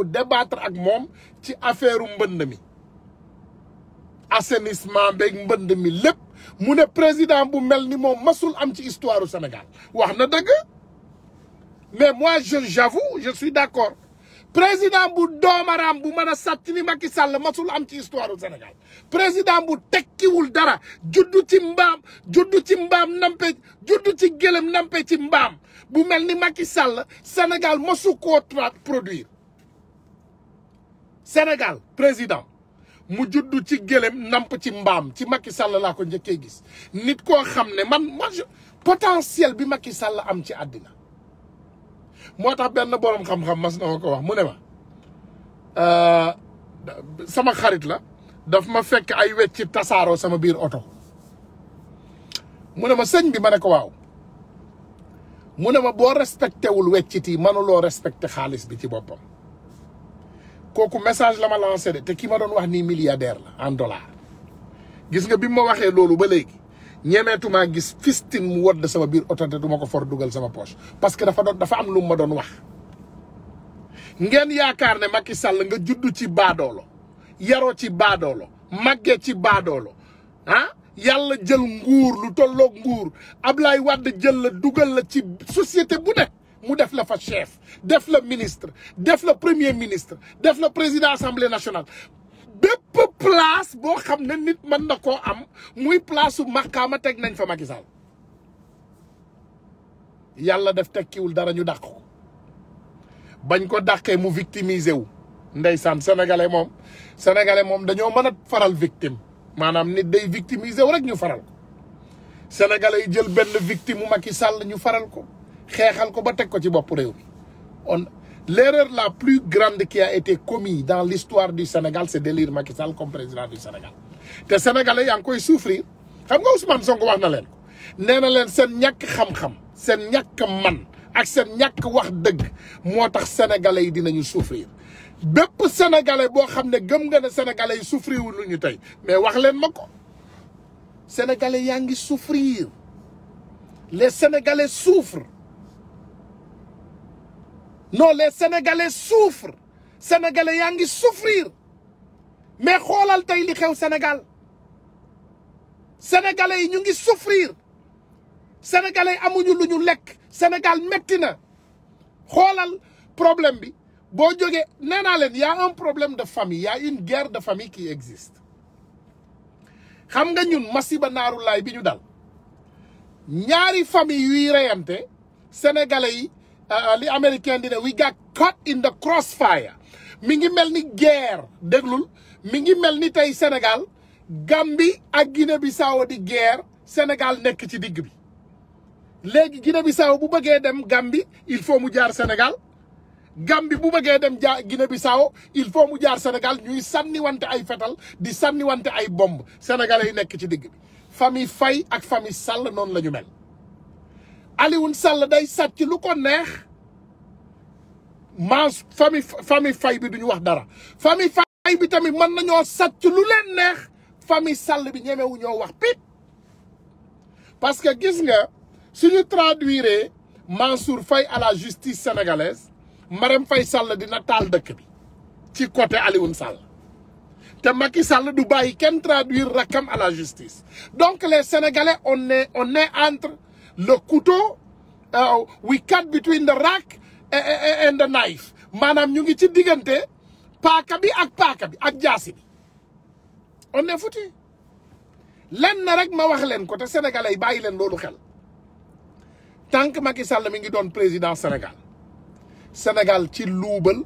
débattre ak moom ci affaire mbënd mi assainissement beeg mbënd mi lépp mu ne président bu mel ni moom masul am ci histoire du Sénégal wax na dëgg mais moi j'avoue je suis d'accord président bu doomaraam bu mën a sàcc ni Macky Sall masul am ci histoire du Sénégal président bu tekkiwul dara juddu ci mbaam nampe juddu ci gëlëm nampe ci mbaam bu mel ni Macky Sall Sénégal masu koo produire Sénégal président mu juddu ci gëlëm namp ci mbaam ci Macky Sall laa ko njëkkee gis nit koo xam ne man potentiel bi Macky Sall am ci àddina moo tax benn borom xam-xam mas na ma ko wax mu ne ma sama xarit la daf ma fekk ay wecci tasaaroo sama biir oto mu ne ma sëñ bi ma ne ko waaw mu ne ma boo respecté wul weccit yi mënuloo respecté xaalis bi ci boppam kooku message la ma lancé de te ki ma doon wax nii milliardaire la en dollar gis nga bi ma waxee loolu ba léegi ñemeetumaa gis fistin mu wodd sama biir oto te duma ko for dugal sama poche parce que dafa am lu ma doon wax ngeen yaakaar ne Macky Sall nga juddu ci baadoolo yaroo ci baadoolo màggee ci baadoolo yàlla jël nguur lu tolloog nguur Ablaye Wade jël la dugal la ci société bu ne mu def la fa chef def la ministre def la premier ministre def la président assemblée nationale bépp place boo xam ne nit mën na koo am muy place su maqaama teg nañ fa Macky Sall yàlla def tekkiwul dara ñu dàq ko bañ ko dàqee mu victimiser wu ndeysaan sénégalais moom dañoo mën a faral victime maanaam nit day victimiser wu rek ñu faral ko sénégalais yi jël benn victime mu Macky Sall ñu faral ko xeexal ko ba teg ko ci bopp réew mi l'erreur la plus grande qui a été commise dans l'histoire du Sénégal c'est d'élire Macky Sall comme président du Sénégal te sénégalais yaa ngi koy souffrir xam nga Ousmane Sonko wax na leen ko nee na leen seen ñàkk xam-xam seen ñàkk man ak seen ñàkk wax dëgg moo tax sénégalais yi dinañu souffrir bépp sénégalais boo xam ne gëm nga ne sénégalais yi souffrir wu ñu tey mais wax leen ma ko sénégalais yaa ngi souffrir les sénégalais souffrent non les sénégalais souffrent sénégalais yaa ngi souffrir mais xoolal tey li xew Sénégal sénégalais yi ñu ngi souffrir sénégalais yi amuñu lu ñu lekk Sénégal metti na xoolal problème bi boo jógee nee naa leen y a un problème de famille y a une guerre de famille qui existe xam nga ñun masiba naaru laay bi ñu dal ñaari famille yuy reyante sénégalais yi li américain di ne we got caught in the crossfire mi ngi mel ni guerre déglul mi ngi mel ni tey Sénégal Gambie ak Guinée-Bissau di guerre Sénégal nekk ci digg bi léegi Guinée-Bissau bu bëggee dem Gambie il faut mu jaar Sénégal Gambie bu bëggee dem Guinée-Bissau il faut mu jaar Sénégal ñuy sànniwante ay fetal di sànniwante ay bomb sénégalais yi nekk ci digg bi famille Faye ak famille Sall noonu la ñu mel Alioune Sall day sàcc lu ko neex famille Faye bi duñu wax dara famille Faye bi tamit mën nañoo sàcc lu leen neex famille Sall bi ñemewu ñoo wax pip parce que gis nga suñu traduire Mansour Faye à la justice sénégalaise Marème Faye Sall dina taal dëkk bi ci côté Alioune Sall te Macky Sall du bàyyi kenn traduire rakam à la justice donc les Sénégalais on est entre le couteau we cut between the rock and the knife maanaam ñu ngi ci diggante paaka bi ak jaasi bi on est foutu lenn rek ma wax leen ko te sénégalais yi bàyyi leen loolu xel tant que Macky Sall mi ngi doon président Sénégal ci luubal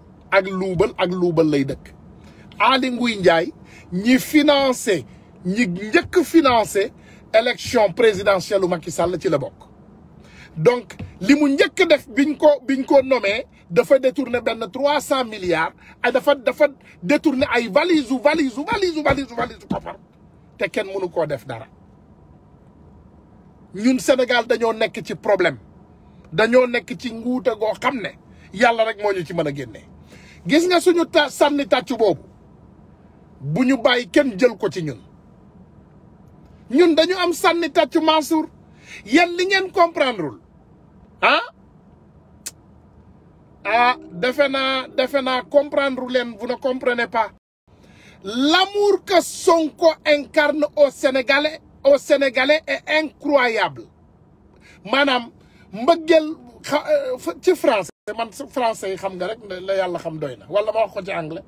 lay dëkk Aly Ngouille Ndiaye ñi njëkk financé élection présidentielle u Macky Sall ci la bokk donc li mu njëkk def biñ ko nommé dafa détourné benn 300 milliards ay dafa détourné ay valise koppar te kenn mënu koo def dara ñun Sénégal dañoo nekk ci problème dañoo nekk ci nguute goo xam ne yàlla rek moo ñu ci mën a génnee gis nga suñu sànni tàccu boobu bu ñu bàyyi kenn jël ko ci ñun dañu am sànni tàccu Mansour yéen li ngeen comprendreul ah defe naa comprendre leen, vous ne comprenez pas. L'amour que Sonko incarne aux Sénégalais est incroyable. Madame, mbëggeel ci français man français yi xam nga rek la yàlla xam doy na wala ma wax ko ci anglais.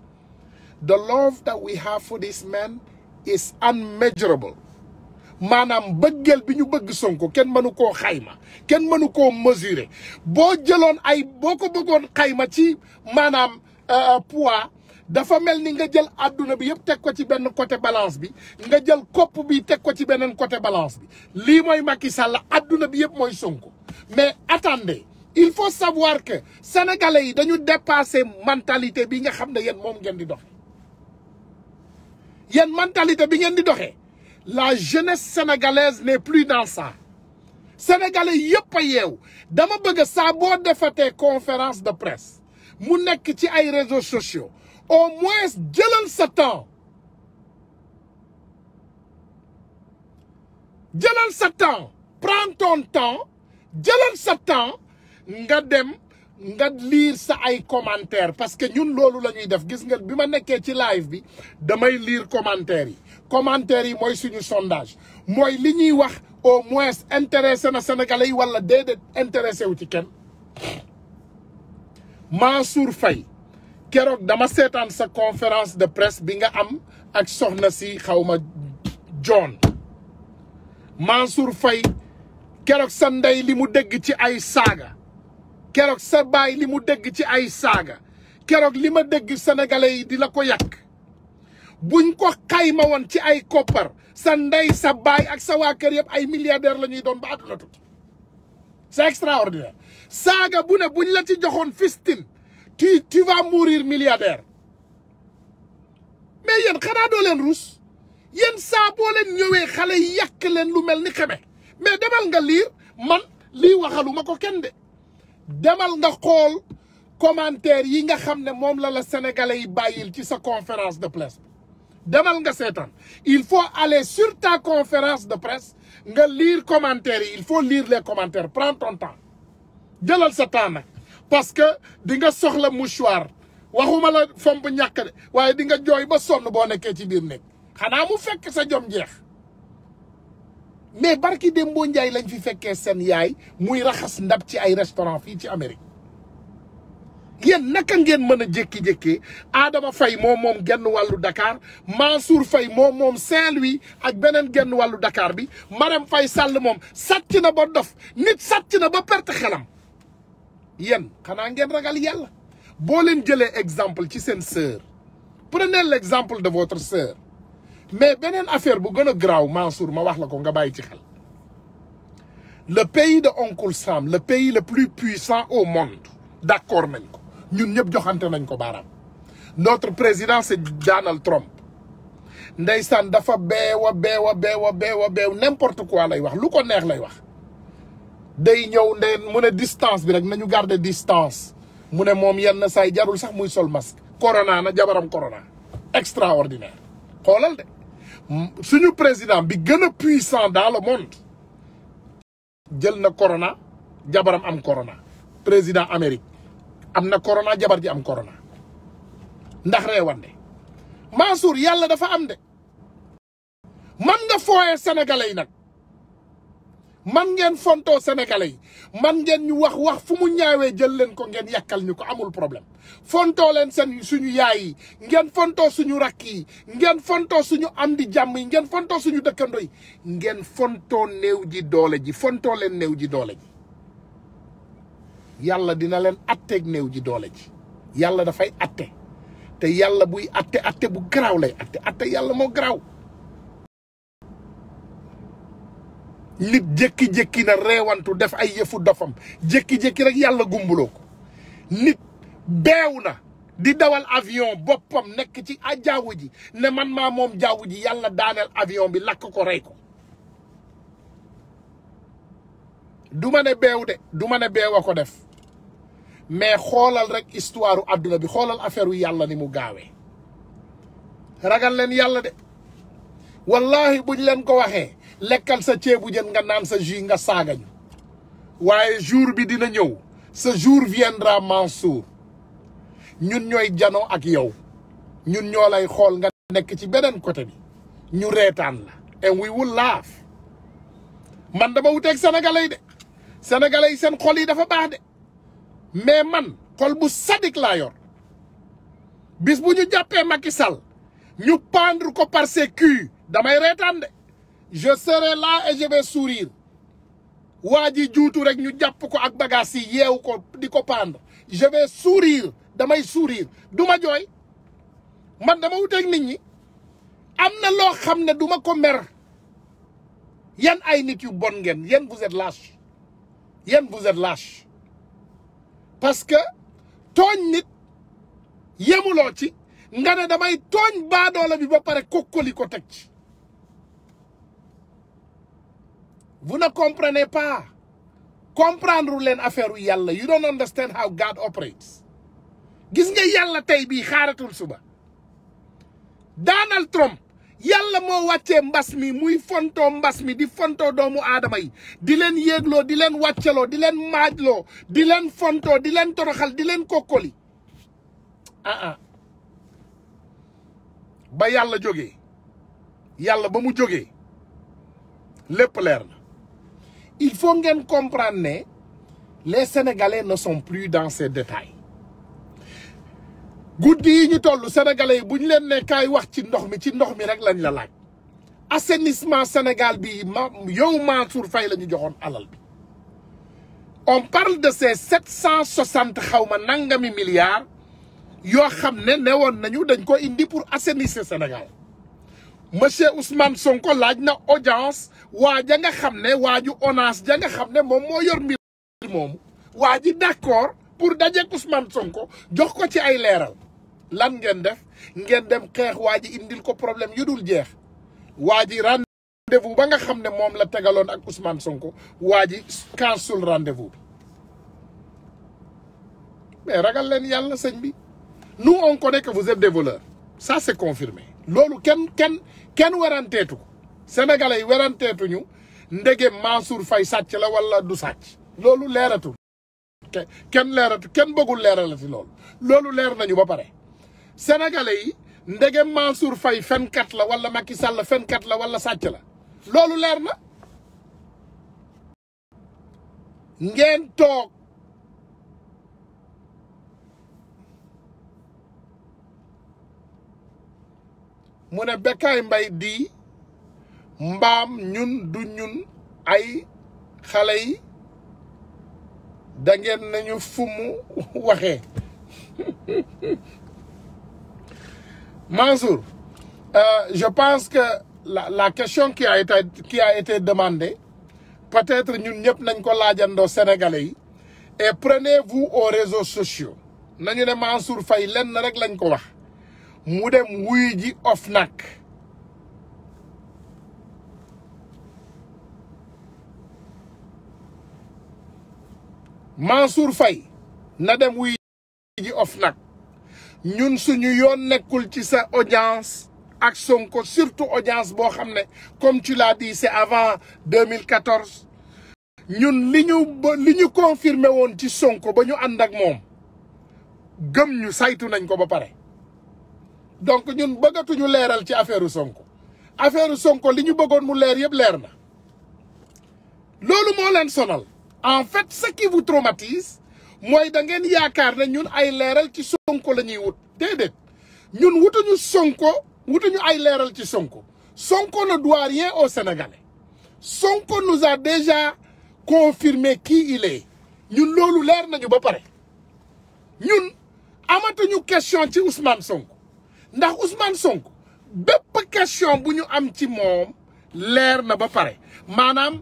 The love that we have for this man is unmeasurable. Maanaam bëggeel bi ñu bëgg Sonko kenn mënu koo xayma kenn mënu koo mesurer boo jëloon ay boo ko bëggoon xayma ci maanaam poids dafa mel ni nga jël àdduna bi yëpp teg ko ci benn côté balance bi nga jël kopp bi teg ko ci beneen côté balance bi lii mooy Macky Sall àdduna bi yëpp mooy Sonko. Mais attendez, il faut savoir que sénégalais yi dañu dépasser mentalité bi nga xam ne yéen moom ngeen di doxe yéen mentalité bi ngeen di doxee la jeunesse sénégalaise n'est plus dans ça. Sénégalais yëpp a yeew dama bëgg saa boo defatee conférence de presse mu nekk ci ay réseaux sociaux au moins jëlal sa temps prends ton temps jëlal sa temps nga dem nga lire sa ay commentaires parce que ñun loolu la ñuy def gis nga bi ma nekkee ci live bi damay lire commentaires yi mooy suñu sondage mooy li ñuy wax au moins intéressé na Sénégalais yi wala déedéet intéressé wu ci kenn. Mansour Faye keroog dama seetaan sa conférence de presse bi nga am ak soxna si xawma John Mansour Faye keroog sa ndey li mu dégg ci ay saaga keroog sa baay li mu dégg ci ay saaga keroog li ma dégg sénégalais yi di la ko yàq buñ ko xayma woon ci ay koppar sa ndey sa baay ak sa waa kër yëpp ay milliardaires la ñuy doon ba àdduna tuuti c'est extraordinaire saaga bu ne buñ la ci joxoon fistine tu vas mourir milliardaire mais yéen xanaa doo leen rus yéen saa boo leen ñëwee xale yi yàq leen lu mel ni xeme mais demal nga lire man lii waxaluma ko kenn de demal nga xool commentaire yi nga xam ne moom la sénégalais yi bàyyil ci sa conférence de presse demal nga seetaan il faut aller sur ta conférence de presse nga lire commentaires yi il faut lire les commentaires prends ton temps jëlal sa temps nag parce que di nga soxla mouchoir waxuma la fomp ñàkk de waaye di nga jooy ba sonn boo nekkee ci biir nekk xanaa mu fekk sa jom jeex mais barki Dembo Njaay lañ fi fekkee seen yaay muy raxas ndab ci ay restaurant fii ci Amérique yéen naka ngeen mën a jékki-jékkee Adama Faye moom genn wàllu Dakar Mansour Faye moom Saint-Louis ak beneen genn wàllu Dakar bi Marème Faye Sall moom sàcc na ba dof nit sàcc na ba perte xelam yéen xanaa ngeen ragal yàlla boo leen jëlee exemple ci seen sœur prenez l'exemple de votre sœur mais beneen affaire bu gën a garaaw Mansour ma wax la ko nga bàyyi ci xel le pays de Oncle Sam le pays le plus puissant au monde d'accord nañ ko ñun ñëpp joxante nañ ko baaraam notre président c'est Donald Trump ndeysaan dafa beew n'importe quoi lay wax lu ko neex lay wax day ñëw mu ne distance bi rek nañu garder distance mu ne moom yenn saay jarul sax muy sol masque corona na jabaram corona extraordinaire xoolal de suñu président bi gën a puissant dans le monde jël na corona jabaram am corona président Amérique am na corona jabar ji am corona ndax reewande Mansour yàlla dafa am de man nga fooyee sénégalais yi nag man ngeen fontoo sénégalais yi man ngeen ñu wax fu mu ñaawee jël leen ko ngeen yàkkal ñu ko amul problème fontoo leen suñu yaay yi ngeen fontoo suñu rakk yi ngeen fontoo suñu am di jàmm yi ngeen fontoo suñu dëkkandoo yi ngeen fontoo néew ji doole ji fontoo leen néew ji doole ji yàlla dina leen atteeg néew ji doole ji yàlla dafay atte te yàlla buy atte bu garaaw lay atte yàlla moo garaaw nit jékki-jékki na reewantu def ay yëfu dofam jékki-jékki rek yàlla gumbuloo ko nit beew na di dawal avion boppam nekk ci jaww ji ne man maa moom jaww ji yàlla daaneel avion bi lakk ko rey ko du ma ne beew de du ma ne beew a ko def mais xoolal rek histoire adduna bi xoolal affaire yu yàlla ni mu gaawee ragal leen yàlla de wallahi buñ leen ko waxee lekkal sa ceebu jën nga naan sa jus nga saagañu waaye jour bi dina ñëw ce jour viendra Mansour ñun ñooy janoo ak yow ñun ñoo lay xool nga nekk ci beneen côté bi ñu reetaan la and we will laugh man dama wuteeg sénégalais yi de sénégalais yi seen xol yi dafa baax de mais man xol bu sadik laa yor bis bu ñu jàppee Macky Sall ñu pendre ko par ses culs damay reetaan de je serai là et je vais sourire waa ji juutu rek ñu jàpp ko ak bagages yi yeewu ko di ko pendre je vais sourire damay sourire du ma jooy man dama wuteeg nit ñi am na loo xam ne du ma ko mer yan ay nit yu bon ngeen yéen vous êtes lâche yéen vous êtes lâche parce que tooñ nit yemuloo ci nga ne damay tooñ baadoola bi ba pare kokkoli ko teg ci vous ne comprenez pas comprendre leen affaire u yàlla you don't understand how God operates gis nga yàlla tey bii xaaratul suba Donald Trump yàlla moo wàccee mbas mi muy fontoo mbas mi di fontoo doomu aadama yi di leen yéegloo di leen wàccaloo di leen maajloo di leen fontoo di leen toroxal di leen kokkoli ba yàlla jógee yàlla ba mu jógee lépp leer na il faut ngeen comprendre ne les Sénégalais ne sont plus dans ces détails guddi yi ñu toll Sénégalais yi bu ñu leen ne kaay wax ci ndox mi rek lañ la laaj assainissement Sénégal bi yow Mansour Faye la ñu joxoon alal bi on parle de ces 760 xawma nangami milliards yoo xam ne newoon nañu dañ ko indi pour assainir Sénégal monsieur Ousmane Sonko laaj na audience waa ja nga xam ne waaju ONAS ja nga xam ne moom moo yor mbir moomu waa ji d'accord pour dajeek Ousmane Sonko jox ko ci ay leeral lan ngeen def ngeen dem xeex waa ji indil ko problème yu dul jeex waa ji rendez-vous ba nga xam ne moom la tegaloon ak Ousmane Sonko waa ji cancel rendez-vous bi mais ragal leen yàlla sëñ bi nous on connaît que vous êtes des voleurs ça c'est confirmé loolu kenn weranteetu ko sénégalais yi weranteetuñu ndege Mansour Faye sàcc la wala du sàcc loolu leeratul kenn leeratu kenn bëggul leeralati loolu leer nañu ba pare sénégalais yi ndege Mansour Faye fenkat la wala Macky Sall fenkat la wala sàcc la loolu leer na ngeen toog mu ne Bécaye Mbaye di mbaam ñun du ñun ay xale yi da ngeen nañu fu mu waxee Mansour je pense que la question qui a été demandée peut-être ñun ñëpp nañ ko laajandoo sénégalais yi et prenez-vous aux réseaux sociaux nañu ne Mansour Faye lenn rek lañ ko wax mu dem wuy ji OFNAC Mansour Faye na dem wuy ji OFNAC ñun suñu yoon nekkul ci sa audience ak Sonko surtout audience boo xam ne comme tu l'as dit c'est avant 2014 ñun li ñu confirmé woon ci Sonko ba ñu ànd ak moom gëm ñu saytu nañ ko ba pare donc ñun bëggatuñu leeral ci affaire Sonko li ñu bëggoon mu leer yëpp leer na loolu moo leen sonal en fait ce qui vous traumatise mooy da ngeen yaakaar ne ñun ay leeral ci Sonko la ñuy wut déedéet ñun wutuñu ay leeral ci Sonko ne doit rien aux Sénégalais Sonko nous a déjà confirmé qui il est ñun loolu leer nañu ba pare ñun amatuñu question ci Ousmane Sonko ndax Ousmane Sonko bépp question bu ñu am ci moom leer na ba pare maanaam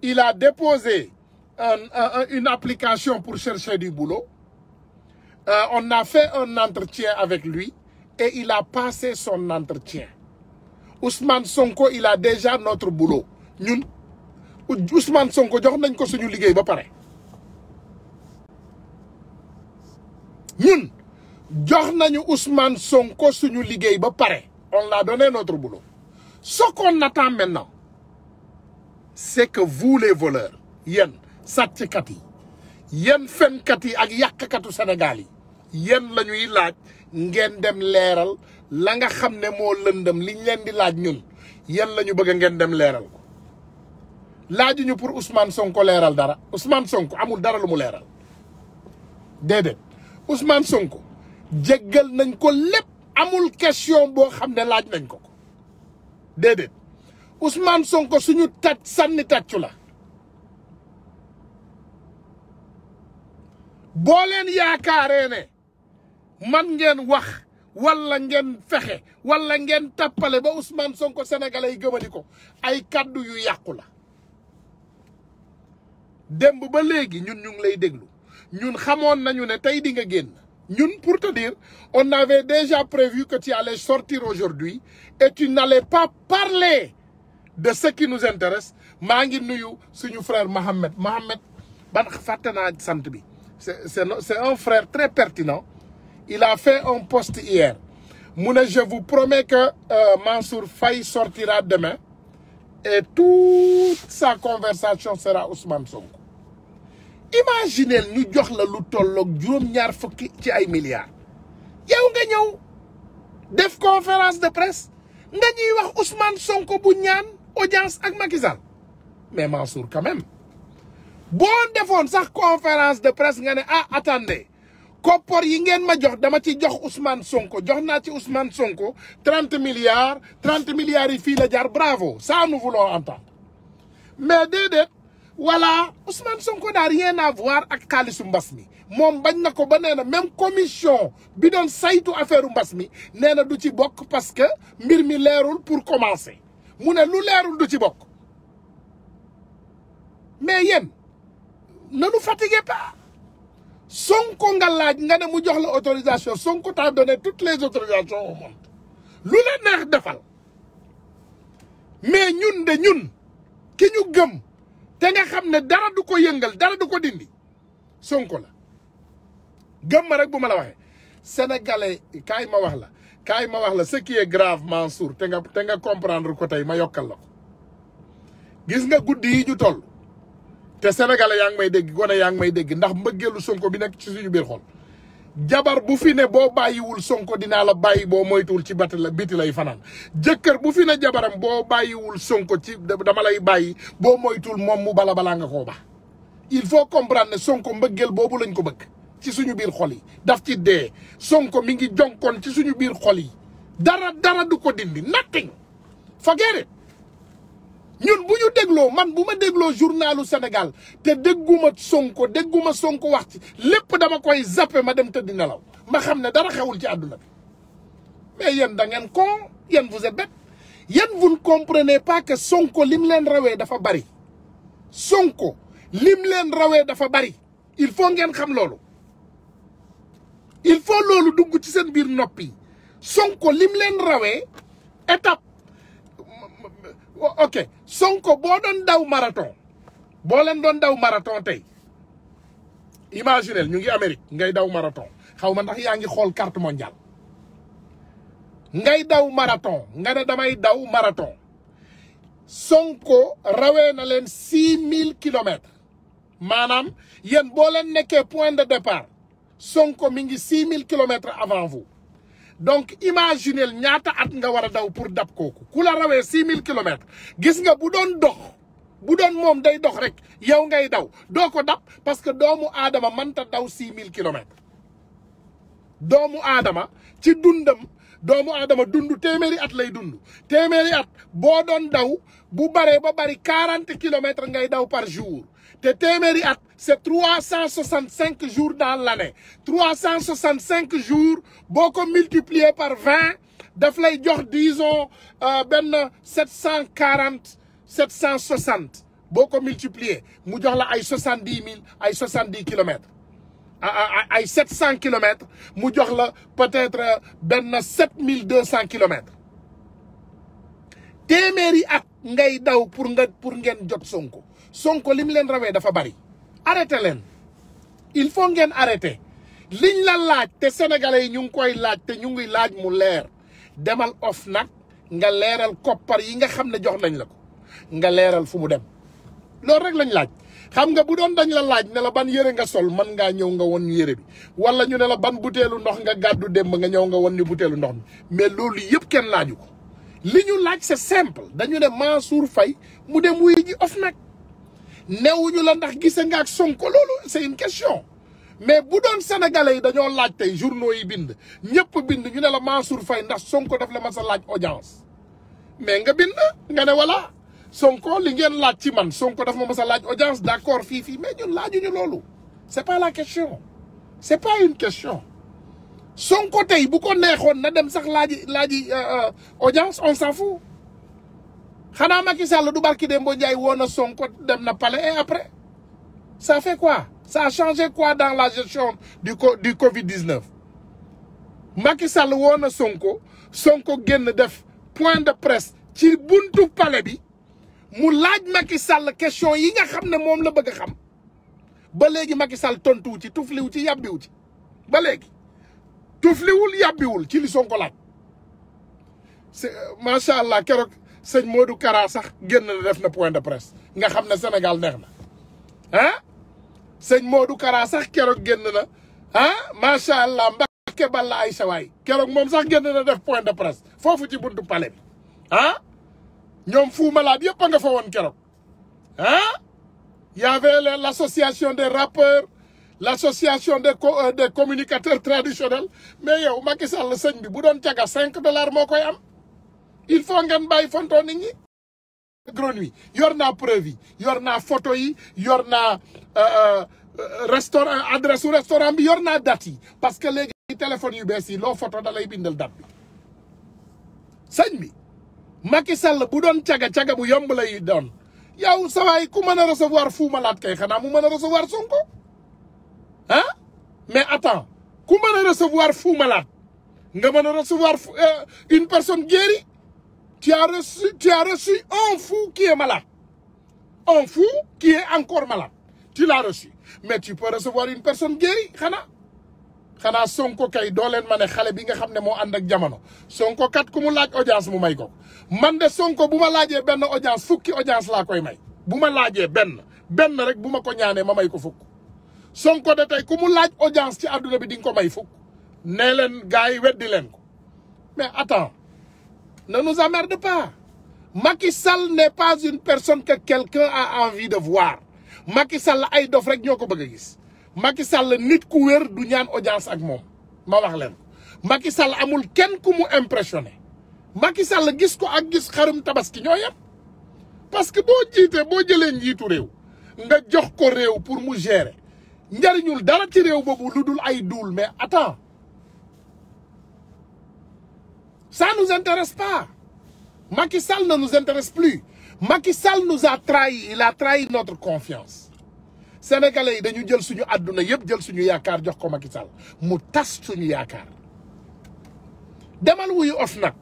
il a déposé une application pour chercher du boulot on a fait un entretien avec lui et il a passé son entretien Ousmane Sonko il a déjà notre boulot ñun Ousmane Sonko jox nañ ko suñu liggéey ba pare ñun jox nañu Ousmane Sonko suñu liggéey ba pare on l'a donné notre boulot ce qu'on attend maintenant c'est que vous les voleurs yéen sàcckat yi yéen fenkat yi ak yàqkatu Sénégal yi yéen la ñuy laaj ngeen dem leeral la nga xam ne moo lëndëm liñ leen di laaj ñun yéen la ñu bëgg ngeen dem leeral ko laajuñu pour Ousmane Sonko leeral dara Ousmane Sonko amul dara lu mu leeral déedéet Ousmane Sonko jéggal nañ ko lépp amul question boo xam ne laaj nañ ko déedéet Ousmane Sonko suñu tàcc sànni tàccu la boo leen yaakaaree ne man ngeen wax wala ngeen fexe wala ngeen tappale ba Ousmane Sonko sénégalais yi gëmadi ko ay kaddu yu yàqu la démb ba léegi ñun ñu ngi lay déglu ñun xamoon nañu ne tey di nga génn ñun pour te dire on avait déjà prévu que tu allais sortir aujourd'hui et tu n'allais pas parler de ce qui nous intéresse maa ngi nuyu suñu frère Mohamed ban fàtte naa sant bi c'est un frère très pertinent il a fait un post hier mu ne je vous promets que Mansour Faye sortira demain et toute sa conversation sera Ousmane Sonko imaginez ñu jox la lu tolloog juróom-ñaar fukki ci ay milliards yow nga ñëw def conférence de presse nga ñuy wax Ousmane Sonko bu ñaan audience ak Macky Sall mais Mansour quand même boo defoon sax conférence de presse nga ne ah attendez koppor yi ngeen ma jox dama ci jox Ousmane Sonko jox naa ci Ousmane Sonko 30 milliards yi fii la jaar bravo ça nous voulons entendre mais déedéet voilà Ousmane Sonko n'a rien à voir ak xaalisu mbas mi moom bañ na ko ba nee na même commission bi doon saytu affaire mbas mi nee na du ci bokk parce que mbir mi leerul pour commencer mu ne lu leerul du ci bokk mais yéen ne nous fatiguez pas Sonko nga laaj nga ne mu jox la autorisation Sonko t'a donné toutes les autorisations au monde lu la neex defal mais ñun ki ñu gëm te nga xam ne dara du ko yëngal dara du ko dindi Sonko la gëm ma rek bu ma la waxee sénégalais kaay ma wax la ce qui est grave Mansour te nga comprendre ko tey ma yokkal la ko gis nga guddi yi ñu toll te sénégalais yaa ngi may dégg gone yaa ngi may dégg ndax mbëggeelu Sonko bi nekk ci suñu biir xol jabar bu fi ne boo bàyyiwul Sonko dinaa la bàyyi boo moytuwul ci biti lay fanaan jëkkër bu fi ne jabaram boo bàyyiwul Sonko ci dama lay bàyyi boo moytuwul moom mu balaa nga koo baax il faut comprendre ne Sonko mbëggeel boobu lañ ko bëgg ci suñu biir xol yi daf ci dee Sonko mi ngi jonkoon ci suñu biir xol yi dara du ko dindi nothing forget it ñun bu ñu dégloo man bu ma dégloo journalu Sénégal te dégguma Sonko wax ci lépp dama koy zappe ma dem tëddi nelaw ma xam ne dara xewul ci àdduna bi mais yéen da ngeen con yéen vous êtes bête yéen vous ne comprenez pas que Sonko lim leen rawee dafa bari Sonko lim leen rawee dafa bari il faut ngeen xam loolu il faut loolu dugg ci seen biir noppi Sonko lim leen rawee étape ok Sonko boo doon daw marathon boo leen doon daw marathon tey imaginez ñu ngi Amérique ngay daw marathon xaw ma ndax yaa ngi xool carte mondiale ngay daw marathon nga ne damay daw marathon Sonko rawee na leen 6000 kilomètres maanaam yéen boo leen nekkee point de départ Sonko mi ngi 6000 kilomètres avant vous donc imaginez ñaata at nga war a daw pour dab kooku ku la rawee 6000 kilomètres gis nga bu doon moom day dox rek yow ngay daw doo ko dab parce que doomu aadama mënta daw 6000 kilomètres doomu aadama ci dundam doomu aadama dund téeméeri at lay dund téeméeri at boo doon daw bu baree ba bari 40 kilomètres ngay daw par jour te téeméeri at c'est 365 jours dans l'année 365 jours boo ko multiplier par 20 daf lay jox disons benn 760 boo ko multiplier mu jox la ay 70 kilomètres ay 700 kilomètres mu jox la peut-être benn 7200 kilomètres téeméeri at ngay daw pour ngeen jot Sonko lim leen rawee dafa bari arrêté leen il faut ngeen arrêté liñ la laaj te sénégalais yi ñu ngi koy laaj te ñu ngi laaj mu leer demal OFNAC nga leeral koppar yi nga xam ne jox nañ la ko nga leeral fu mu dem loolu rek lañ laaj xam nga bu doon dañ la laaj ne la ban yére nga sol man ngaa ñëw nga won ñu yére bi wala ñu ne la ban butéelu ndox nga gàddu démb nga ñëw nga won ñu butéelu ndox mi mais loolu yëpp kenn laaju ko li ñu laaj c'est simple dañu ne Mansour Faye mu dem wuyu ji OFNAC newuñu la ndax gise nga ak Sonko loolu c'est une question mais bu doon sénégalais yi dañoo laaj tey journaux yi bind ñëpp bind ñu ne la Mansour Faye ndax Sonko daf la mas a laaj audience mais nga bind nga ne voilà Sonko li ngeen laaj ci man Sonko daf ma mas a laaj audience d'accord fii mais ñun laajuñu loolu c'est pas la question c'est pas une question Sonko tey bu ko neexoon na dem sax laaji audience on s'en fout xanaa Macky Sall du barki Dembo Ndiaye woon na Sonko dem na palais et après ça fait quoi ça a changé quoi dans la gestion du Covid-19 Macky Sall woon na Sonko génn def point de presse ci buntu palais bi mu laaj Macky Sall question yi nga xam ne moom la bëgg a xam ba léegi Macky Sall tontuwu ci tufliwu ci yàbbiwu ci ba léegi tufliwul yàbbiwul ci li Sonko laaj macha allah keroog sëñ Modou Kara sax génn na def na point de presse nga xam ne Sénégal neex na ah sëñ Modou Kara sax keroog génn na macha allah Mbacke Balla Aïcha waay keroog moom sax génn na def point de presse foofu ci buntu palais bi ñoom Fou Malade yëpp a nga fa woon keroog y avait l'association des rappeurs l'association des communicateurs traditionnels mais yow Macky Sall sëñ bi bu doon caga $5 moo koy am il faut ngeen bàyyi fontoo nit ñi gron wi yor naa preuve yi yor naa photo yi yor naa restaurant adresse u restaurant bi yor naa date yi parce que léegi téléphone yu bees yi loo photo da lay bindal date bi sëñ bi Macky Sall bu doon caga bu yomb lay doon yow sawaay ku mën a recevoir Fou Malade kay xanaa mu mën a recevoir Sonko mais attends ku mën a recevoir Fou Malade nga mën a recevoir une personne guérie tu as reçu un fou qui est malade un fou qui est encore malade tu l'as reçu mais tu peux recevoir une personne guérie xanaa Sonko kay doo leen ma ne xale bi nga xam ne moo ànd ak jamono Sonko kat ku mu laaj audience mu may ko man de Sonko bu ma laajee benn audience fukki audience laa koy may bu ma laajee benn rek bu ma ko ñaanee ma may ko fukk Sonko de tey ku mu laaj audience ci àdduna bi di nga ko may fukk nee leen gars yi weddi leen ko mais attends ne nous emmerde pas Macky Sall n'est pas une personne que quelqu'un a envie de voir Macky Sall ay dof rek ñoo ko bëgg a gis Macky Sall nit ku wér du ñaan audience ak moom ma wax leen Macky Sall amul kenn ku mu impressionné Macky Sall gis ko ak gis xarum tabaski ñoo yem parce que boo jëlee njiitu réew nga jox ko réew pour mu gérer njariñul dara ci réew boobu lu dul ay duul mais attends ça nous intéresse pas Macky Sall ne nous intéresse plus Macky Sall nous a trahi il a trahi notre confiance sénégalais yi dañu jël suñu àdduna yëpp jël suñu yaakaar jox ko Macky Sall mu tas suñu yaakaar demal wuyu OFNAC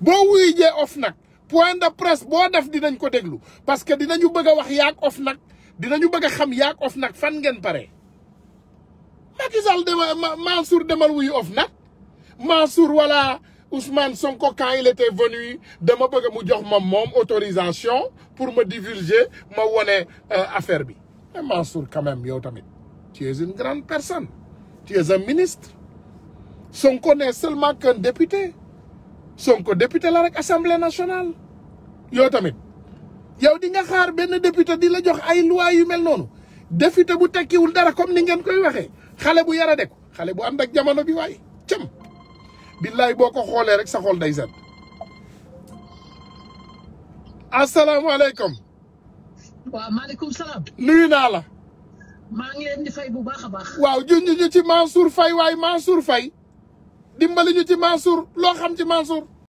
boo wuyu jee OFNAC point de presse boo def dinañ ko déglu parce que dinañu bëgg a wax yaag OFNAC dinañu bëgg a xam yaag OFNAC fan ngeen pare Macky Sall Mansour demal wuyu OFNAC Mansour wala Ousmane Sonko quand il était venu dama bëgg mu jox ma moom autorisation pour me divulguer ma wone affaire bi mais Mansour quand même yow tamit tu es une grande personne tu es un ministre Sonko n'est seulement qu'un député Sonko député la rek assemblée nationale yow tamit yow di nga xaar benn député di la jox ay loi yu mel noonu député bu tekkiwul dara comme ni ngeen koy waxee xale bu yara deku xale bu ànd ak jamono bi waaye cëm billaay boo ko xoolee rek sa xool day set asalaamaaleykum waaw maaleykum salaam. nuyu naa la. maa ngi leen di fay bu baax a baax. waaw junj ñu ci Mansour Faye waaye Mansour Faye dimbali ñu ci Mansour loo xam ci Mansour.